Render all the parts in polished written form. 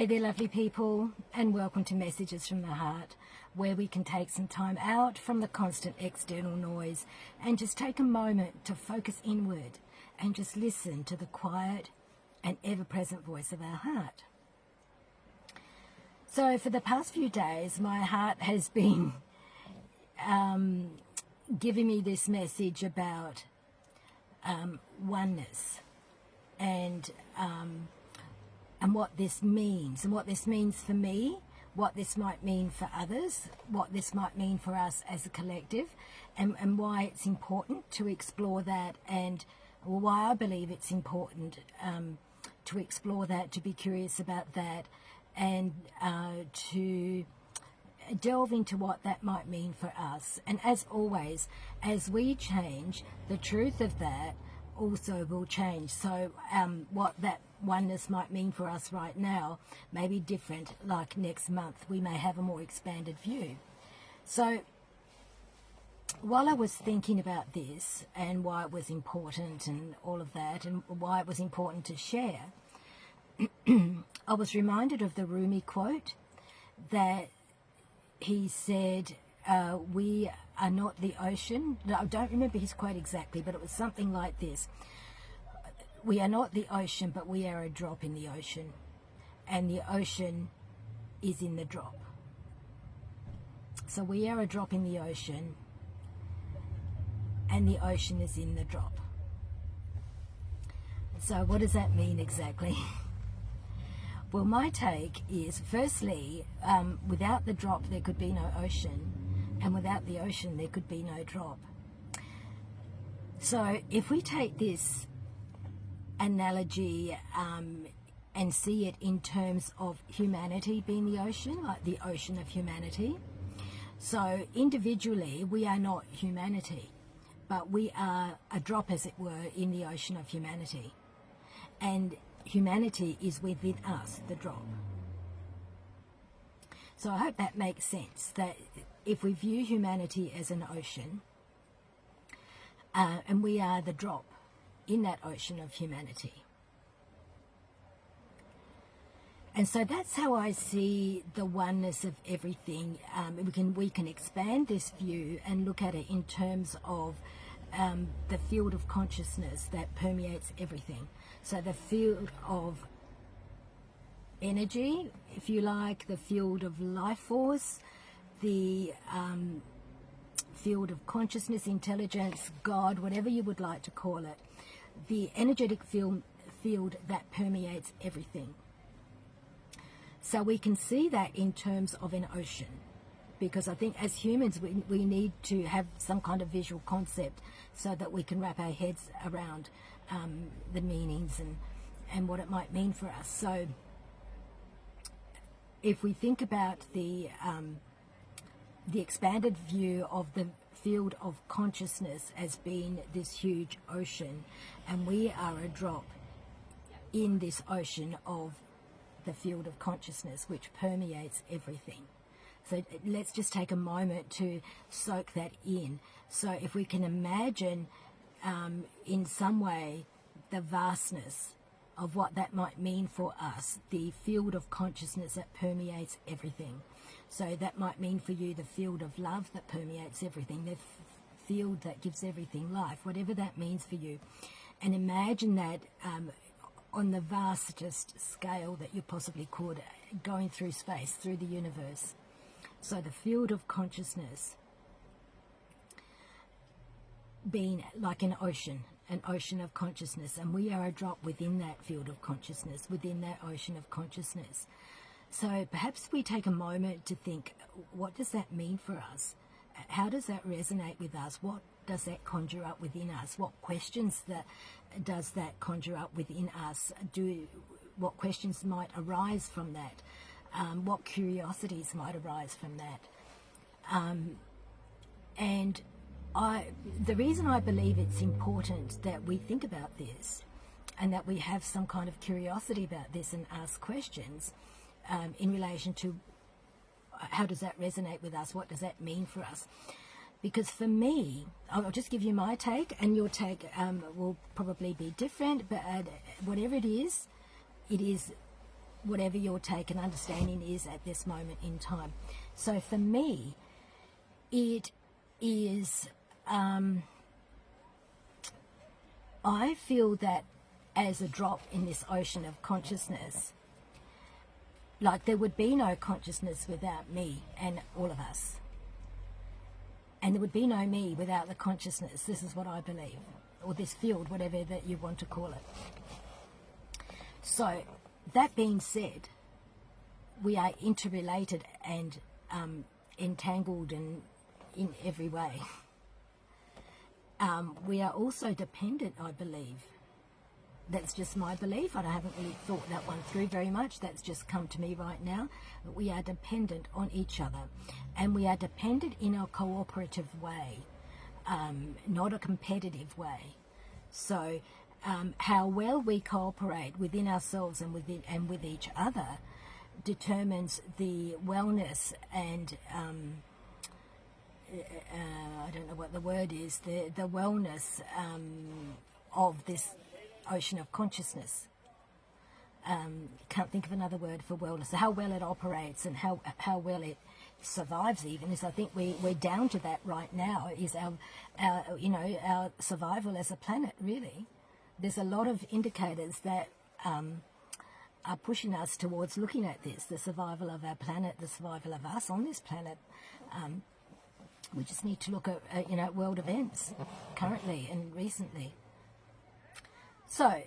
Hey there, lovely people, and welcome to Messages from the Heart, where we can take some time out from the constant external noise and just take a moment to focus inward and just listen to the quiet and ever-present voice of our heart. So for the past few days, my heart has been giving me this message about oneness and what this means, and what this means for me, what this might mean for others, what this might mean for us as a collective, and why it's important to explore that, and why I believe it's important to explore that, to be curious about that, and to delve into what that might mean for us. And as always, as we change, the truth of that also will change. So what that oneness might mean for us right now may be different. Like next month we may have a more expanded view. So while I was thinking about this and why it was important and all of that, and why it was important to share, I was reminded of the Rumi quote that he said, we are not the ocean. No, I don't remember his quote exactly, but it was something like this. We are not the ocean, but we are a drop in the ocean. And the ocean is in the drop. So we are a drop in the ocean, and the ocean is in the drop. So what does that mean exactly? Well, my take is, firstly, without the drop there could be no ocean, and without the ocean there could be no drop. So if we take this analogy and see it in terms of humanity being the ocean, like the ocean of humanity. So individually we are not humanity, but we are a drop, as it were, in the ocean of humanity. And humanity is within us, the drop. So I hope that makes sense, that if we view humanity as an ocean, and we are the drop in that ocean of humanity. And so that's how I see the oneness of everything. We can expand this view and look at it in terms of the field of consciousness that permeates everything. So the field of energy, if you like, the field of life force, the field of consciousness, intelligence, God, whatever you would like to call it, the energetic field that permeates everything. So we can see that in terms of an ocean, because I think as humans we need to have some kind of visual concept so that we can wrap our heads around the meanings and what it might mean for us. So if we think about the expanded view of the field of consciousness as being this huge ocean, and we are a drop in this ocean of the field of consciousness which permeates everything. So let's just take a moment to soak that in. So if we can imagine in some way the vastness of what that might mean for us, the field of consciousness that permeates everything. So that might mean for you the field of love that permeates everything, the field that gives everything life, whatever that means for you. And imagine that on the vastest scale that you possibly could, going through space, through the universe. So the field of consciousness being like an ocean of consciousness, and we are a drop within that field of consciousness, within that ocean of consciousness. So perhaps we take a moment to think, what does that mean for us? How does that resonate with us? What does that conjure up within us? What questions does that conjure up within us? What questions might arise from that? What curiosities might arise from that? And the reason I believe it's important that we think about this and that we have some kind of curiosity about this and ask questions in relation to how does that resonate with us, what does that mean for us? Because for me, I'll just give you my take, and your take will probably be different, but whatever it is whatever your take and understanding is at this moment in time. So for me, it is, I feel that as a drop in this ocean of consciousness, like there would be no consciousness without me and all of us. And there would be no me without the consciousness. This is what I believe. Or this field, whatever that you want to call it. So, that being said, we are interrelated and entangled in every way. We are also dependent, I believe. That's just my belief. I haven't really thought that one through very much. That's just come to me right now. But we are dependent on each other. And we are dependent in a cooperative way, not a competitive way. So how well we cooperate within ourselves and with each other determines the wellness and I don't know what the word is, the wellness of this ocean of consciousness. Can't think of another word for wellness. How well it operates and how well it survives even is, I think we're down to that right now, is our survival as a planet, really. There's a lot of indicators that are pushing us towards looking at this, the survival of our planet, the survival of us on this planet. We just need to look at world events currently and recently. So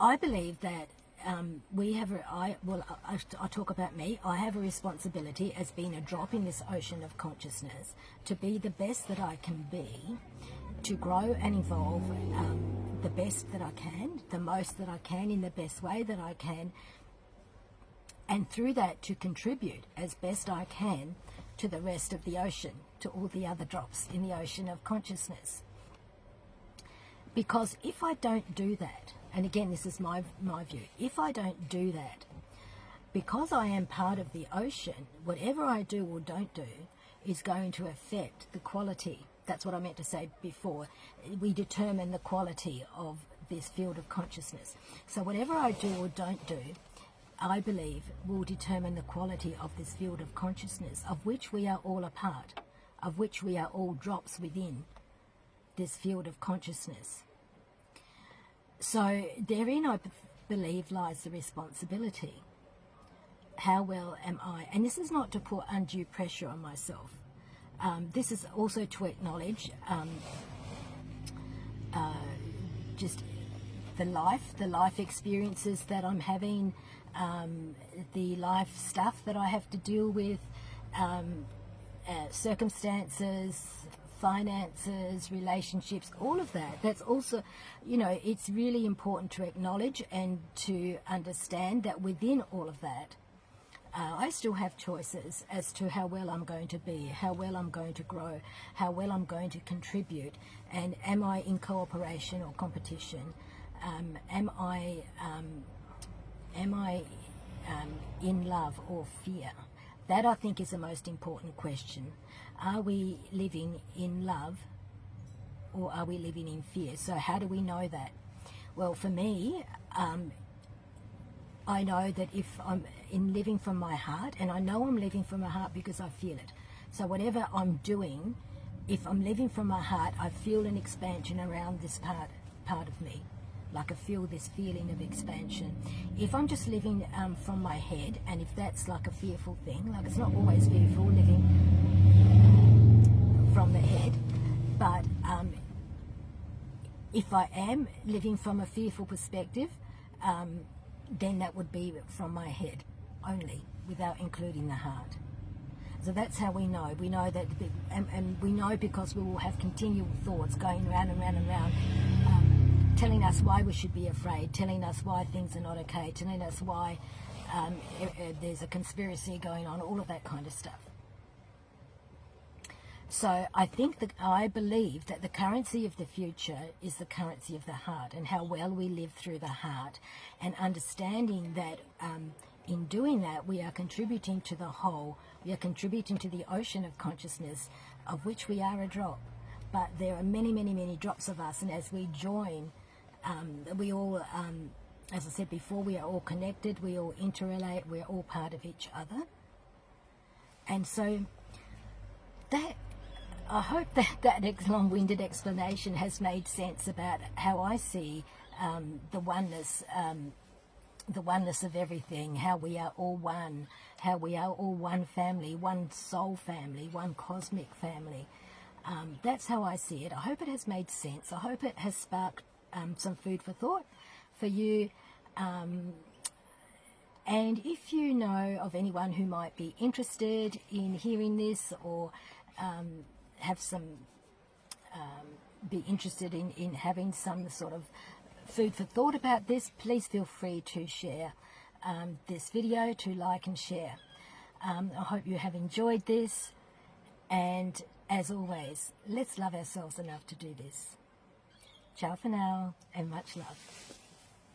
I believe that I'll talk about me. I have a responsibility as being a drop in this ocean of consciousness to be the best that I can be, to grow and evolve the best that I can, the most that I can in the best way that I can, and through that to contribute as best I can to the rest of the ocean, to all the other drops in the ocean of consciousness. Because if I don't do that, and again this is my view, if I don't do that, because I am part of the ocean, whatever I do or don't do is going to affect the quality. That's what I meant to say before. We determine the quality of this field of consciousness. So whatever I do or don't do, I believe will determine the quality of this field of consciousness, of which we are all a part, of which we are all drops within this field of consciousness. So therein, I believe, lies the responsibility. How well am I? And this is not to put undue pressure on myself. This is also to acknowledge just the life experiences that I'm having, the life stuff that I have to deal with, circumstances, finances, relationships, all of that. That's also, it's really important to acknowledge and to understand that within all of that, I still have choices as to how well I'm going to be, how well I'm going to grow, how well I'm going to contribute, and am I in cooperation or competition? Am I in love or fear? That, I think, is the most important question. Are we living in love or are we living in fear? So how do we know that? Well, for me, I know that if I'm living from my heart, and I know I'm living from my heart because I feel it. So whatever I'm doing, if I'm living from my heart, I feel an expansion around this part of me. Like I feel this feeling of expansion. If I'm just living from my head, and if that's like a fearful thing, like it's not always fearful living from the head, but if I am living from a fearful perspective, then that would be from my head only, without including the heart. So that's how we know. We know that, and we know because we will have continual thoughts going round and round and round, telling us why we should be afraid, telling us why things are not okay, telling us why there's a conspiracy going on, all of that kind of stuff. So I believe that the currency of the future is the currency of the heart, and how well we live through the heart, and understanding that in doing that we are contributing to the whole, we are contributing to the ocean of consciousness, of which we are a drop. But there are many, many, many drops of us, and as we join, we all as I said before, we are all connected, we all interrelate, we're all part of each other. And so that, I hope that long-winded explanation has made sense about how I see the oneness of everything, how we are all one, how we are all one family, one soul family, one cosmic family. That's how I see it. I hope it has made sense. I hope it has sparked some food for thought for you. And if you know of anyone who might be interested in hearing this, or have some be interested in having some sort of food for thought about this, please feel free to share this video, to like and share. I hope you have enjoyed this, and as always, let's love ourselves enough to do this. Ciao for now, and much love.